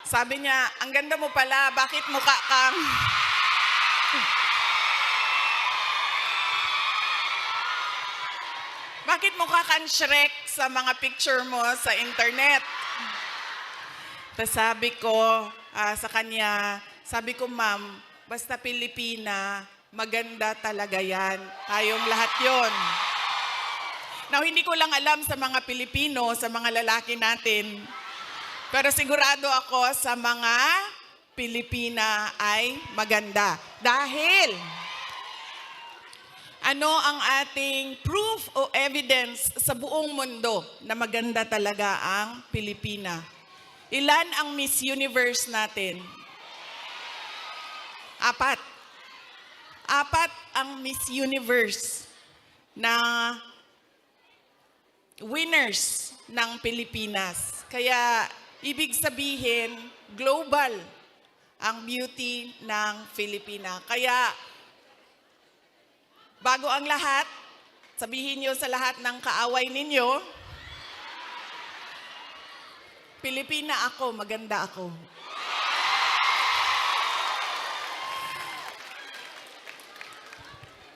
Sabi niya, ang ganda mo pala, bakit mukha kang... Bakit mukha kang Shrek sa mga picture mo sa internet? Tapos sabi ko sa kanya, sabi ko, ma'am, basta Pilipina, maganda talaga yan. Tayong lahat yon. Now, hindi ko lang alam sa mga Pilipino, sa mga lalaki natin, pero sigurado ako sa mga Pilipina ay maganda. Dahil, ano ang ating proof o evidence sa buong mundo na maganda talaga ang Pilipina? Ilan ang Miss Universe natin? 4. 4 ang Miss Universe na winners ng Pilipinas. Kaya, ibig sabihin, global ang beauty ng Pilipina. Kaya, bago ang lahat, sabihin niyo sa lahat ng kaaway ninyo, Pilipina ako, maganda ako.